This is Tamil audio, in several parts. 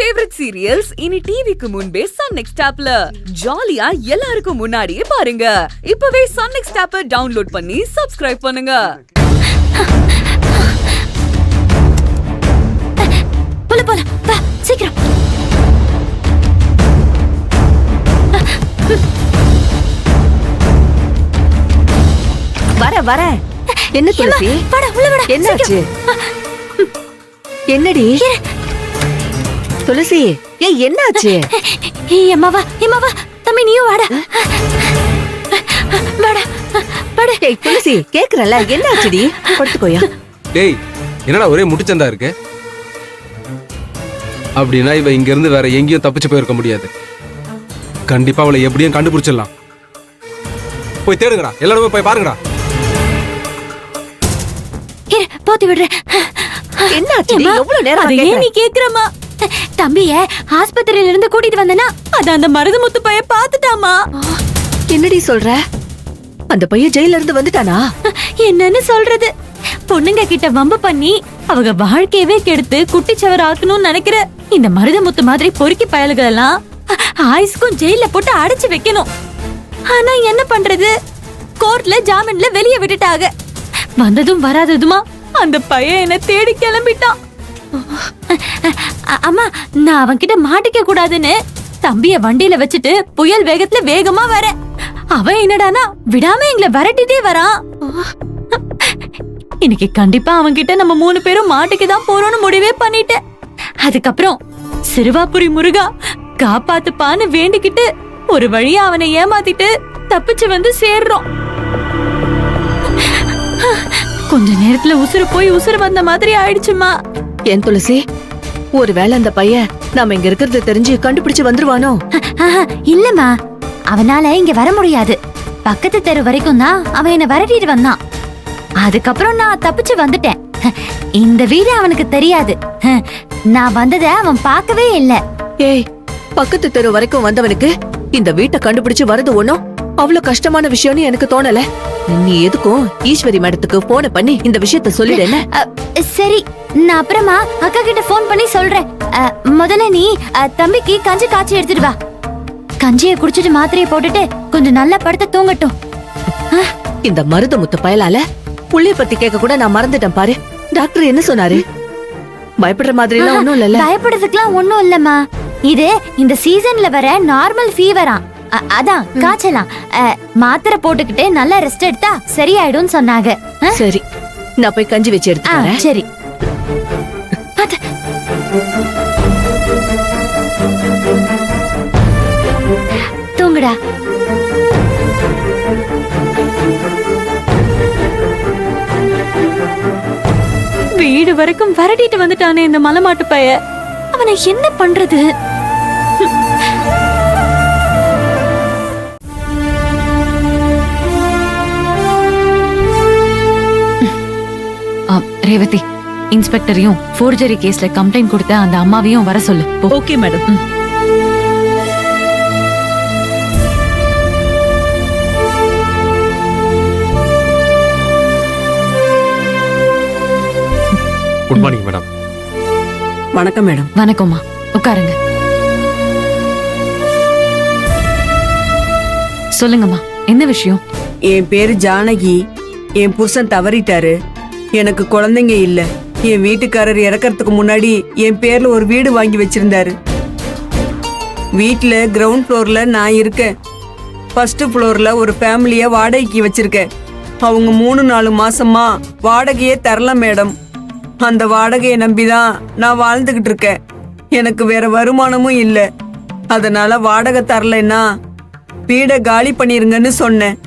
ஃபேவரட் சீரியல்ஸ் இனி டிவிக்கு முன்பே சன் நெக்ஸ்ட் ஆப்ல ஜாலியா எல்லாருக்கும் முன்னாடியே பாருங்க. இப்பவே சன் நெக்ஸ்ட் ஆப்பை டவுன்லோட் பண்ணி சப்ஸ்கிரைப் பண்ணுங்க. போல போல வா சீக்கிரம். வர வர. என்ன துளசி? வாடா உள்ள வாடா. என்னாச்சு? என்னடி துளசி? ஏய் என்னாச்சு? எம்மாவா எம்மாவா தம்பி நீயும் வாடா. வாடா வாடா. ஏய் துளசி கேக்குறல என்னாச்சுடி? படுத்துக்கோயா. டேய் என்னடா ஒரே முட்டுச்சந்தா இருக்கு? அப்படின்னா இவ இங்க இருந்து வேற எங்கேயும் தப்பிச்சு போயிருக்க முடியாது. கண்டிப்பா அவளை எப்படியும் கண்டுபிடிச்சிடலாம். போய் தேடுங்கடா, எல்லாரும் போய் பாருங்கடா. போத்தி விடுறேன். என்னாச்சு? எவ்வளவு நேரம் அதையே நீ கேக்குறமா? தம்பிய ஆஸ்பத்திரியில இருந்து கூட்டிட்டு வந்தனா அத அந்த மருதுமுத்து பைய பாத்துட்டாமா. என்னடி சொல்ற? அந்த பையன் ஜெயில இருந்து வந்துட்டானா? என்னன்னு சொல்றது? பொண்ணுங்க கிட்ட வம்பு பண்ணி அவங்க வாழ்க்கையவே கெடுத்து குட்டிச்சவர் ஆக்கணும்னு நினைக்கிற இந்த மருதமுத்து மாதிரி பொறுக்கி பயல்கள் எல்லாம் ஆயுஸ்க்கும் ஜெயில போட்டு அடைச்சு வைக்கணும். ஆனா என்ன பண்றது? கோர்ட்ல ஜாமீன்ல வெளிய விட்டுட்டாங்க. வந்ததும் வராததுமா அந்த பையன் என்ன தேடி கிளம்பிட்டான். அம்மா நான் அவன்கிட்ட மாட்டிக்க கூடாதுன்னு தம்பிய வண்டியில வச்சுட்டு புயல் வேகத்துல வேகமா வரேன். அவன் என்னடானா விடாம எங்களை விரட்டிட்டே வரான். இன்னைக்கு கண்டிப்பா அவன்கிட்ட நம்ம 3 பேரும் மாட்டிக்கதான் போறோம்னு முடிவே பண்ணிட்டேன். அதுக்கப்புறம் சிறுவாபுரி முருகா காப்பாத்துப்பான்னு வேண்டிக்கிட்டு ஒரு வழியா அவனை ஏமாத்திட்டு தப்பிச்சு வந்து சேர்றோம். கொஞ்ச நேரத்துல உசுறு போய் உசுறு வந்த மாதிரி ஆயிடுச்சுமா. ஏன் துளசி, ஒருவேளை அந்த பையன் நாம இங்க இருக்கிறது தெரிஞ்சு கண்டுபிடிச்சு வந்துருவானோ? இல்லம்மா, அவனால இங்க வர முடியாது. பக்கத்து தெரு வரைக்கும் தான் அவன் என்ன விரட்டிட்டு வந்தான். அதுக்கப்புறம் நான் தப்பிச்சு வந்துட்டேன். இந்த வீடு அவனுக்கு தெரியாது. நான் வந்ததை அவன் பார்க்கவே இல்ல. ஏய், பக்கத்து தெரு வரைக்கும் வந்தவனுக்கு இந்த வீட்டை கண்டுபிடிச்சு வரது ஒண்ணும் அவ்வளவு கஷ்டமான விஷயம்னு எனக்கு தோணல. நீ எதுக்கும் ஈஸ்வரி மேடத்துக்கு போன பண்ணி இந்த விஷயத்த சொல்லிடு. சரி, நான் அப்புறமா அக்கா கிட்ட போன் பண்ணி சொல்றேன். முதல்ல நீ தம்பிக்கு கஞ்சி காய்ச்சி எடுத்துட்டு வா. கஞ்சியை குடிச்சிட்டு மாத்திரையை போட்டுட்டு கொஞ்சம் நல்லா படுத்து தூங்கட்டும். இந்த மருதமுத்து பயலால புள்ளைய பத்தி கேட்க கூட நான் மறந்துட்டேன் பாரு. டாக்டர் என்ன சொன்னாரு? பயப்படுற மாதிரி எல்லாம் ஒண்ணும் இல்லல்ல? பயப்படுறதுக்குலாம் ஒண்ணும் இல்லம்மா. இது இந்த சீசன்ல வர நார்மல் ஃபீவரா. அதான் காய்ச்சலாம். மாத்திரை போட்டுக்கிட்டு நல்லா ரெஸ்ட் எடுத்தா சரியாயிடும் சொன்னாங்க. சரி, நான் போய் கஞ்சி வச்சு எடுத்துக்கிறேன். சரி. தூங்குடா. வீடு வரைக்கும் விரட்டிட்டு வந்துட்டானே இந்த மலைமாட்டு பைய. அவனை என்ன பண்றது? ரேவதி, இன்ஸ்பெக்டரையும் ஃபோர்ஜரி கேஸ்ல கம்ப்ளைண்ட் கொடுத்த அந்த அம்மாவையும் வர சொல்லு. Okay madam. Good morning madam. வணக்கம் மேடம். வணக்கம்மா, உட்காருங்க. சொல்லுங்கம்மா, என்ன விஷயம்? என் பேரு ஜானகி. என் புருஷன் தவறிட்டாரு. எனக்கு குழந்தைங்க இல்ல. என் வீட்டுக்காரர் இறக்கறதுக்கு முன்னாடி என் பேர்ல ஒரு வீடு வாங்கி வச்சிருந்தாரு. வீட்டுல கிரவுண்ட் ஃப்ளோர்ல நான் இருக்கேன். ஃபர்ஸ்ட் ஃப்ளோர்ல ஒரு ஃபேமிலிய வாடகைக்கு வச்சிருக்கேன். அவங்க 3-4 மாசமா வாடகையே தரல மேடம். அந்த வாடகையை நம்பிதான் நான் வாழ்ந்துகிட்டு இருக்கேன். எனக்கு வேற வருமானமும் இல்லை. அதனால வாடகை தரலைன்னா வீடை காலி பண்ணிருங்கன்னு சொன்னேன்.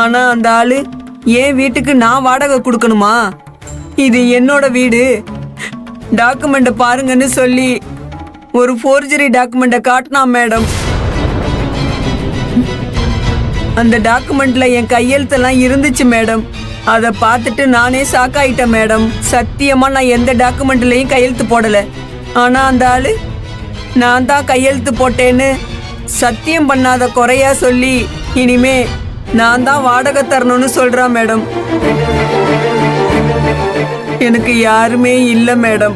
ஆனா அந்த ஆளு என் வீட்டுக்கு நான் வாடகை கொடுக்கணுமா? இது என்னோட வீடு, டாக்குமெண்ட பாருங்கன்னு சொல்லி ஒரு ஃபோர்ஜரி டாக்குமெண்ட காட்டினா மேடம். அந்த டாக்குமெண்ட்ல என் கையெழுத்தெல்லாம் இருந்துச்சு மேடம். அதை பார்த்துட்டு நானே ஷாக்காயிட்டேன் மேடம். சத்தியமா நான் எந்த டாக்குமெண்ட்லயும் கையெழுத்து போடல. ஆனா அந்த ஆளு நான் தான் கையெழுத்து போட்டேன்னு சத்தியம் பண்ணாத குறையா சொல்லி இனிமே நான் தான் வாடகை தரணும்னு சொல்றான் மேடம். எனக்கு யாருமே இல்ல மேடம்.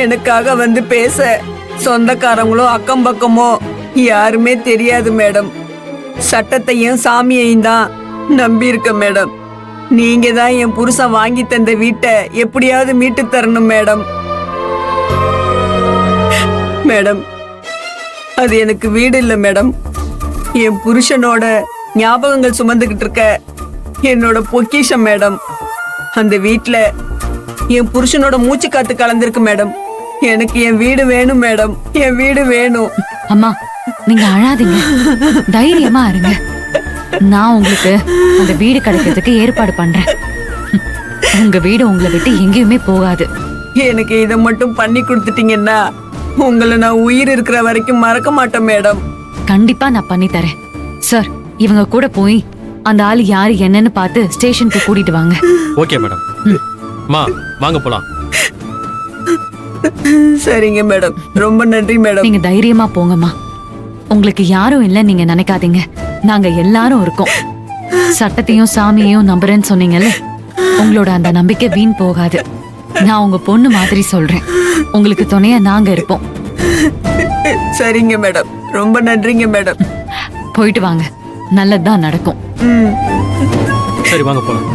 எனக்காக வந்து பேச சொந்தக்காரங்களோ அக்கம் பக்கமோ யாருமே தெரியாது மேடம். சட்டத்தையும் சாமியையும் தான் நம்பி இருக்க மேடம். நீங்க தான் என் புருஷன் வாங்கி தந்த வீட்டை எப்படியாவது மீட்டு தரணும் மேடம். மேடம், அது எனக்கு வீடு இல்லை மேடம். என் புருஷனோட ஞாபகங்கள் சுமந்துகிட்டு இருக்க என்னோட பொக்கிஷம் மேடம். அந்த வீட்ல என் புருஷனோட மூச்சு காத்து கலந்திருக்கு மேடம். எனக்கு என் வீடு வேணும் மேடம். என் வீடு வேணும். அம்மா நீங்க அழாதீங்க, தைரியமா இருங்க. நான் உங்களுக்கு அந்த வீடு கிடைக்கிறதுக்கு ஏற்பாடு பண்றேன். உங்க வீடு உங்களை விட்டு எங்கேயுமே போகாது. எனக்கு இதை மட்டும் பண்ணி கொடுத்துட்டீங்கன்னா உங்களை நான் உயிர் இருக்கிற வரைக்கும் மறக்க மாட்டேன் மேடம். கண்டிப்பா நான் பண்ணி தரேன். சார், இவங்க கூட போய் அந்த ஆள் யாரு என்னன்னு பார்த்து ஸ்டேஷனுக்கு கூட்டிட்டு வாங்க. Okay madam. மா வாங்க போலாம். சரிங்க மேடம், ரொம்ப நன்றி மேடம். நீங்க தைரியமா போங்கம்மா. உங்களுக்கு யாரும் இல்ல நீங்க நினைக்காதீங்க, நாங்க எல்லாரும் இருக்கோம். சட்டத்தையும் சாமியையும் நம்புறேன்னு சொன்னீங்கல்ல, உங்களோட அந்த நம்பிக்கை வீண் போகாது. நான் உங்க பொண்ணு மாதிரி சொல்றேன். உங்களுக்கு துணையா நாங்க இருப்போம். சரிங்க மேடம், ரொம்ப நன்றிங்க மேடம். போயிட்டு வாங்க, நல்லதுதான் நடக்கும். ம். சரி வாங்க போலாம்.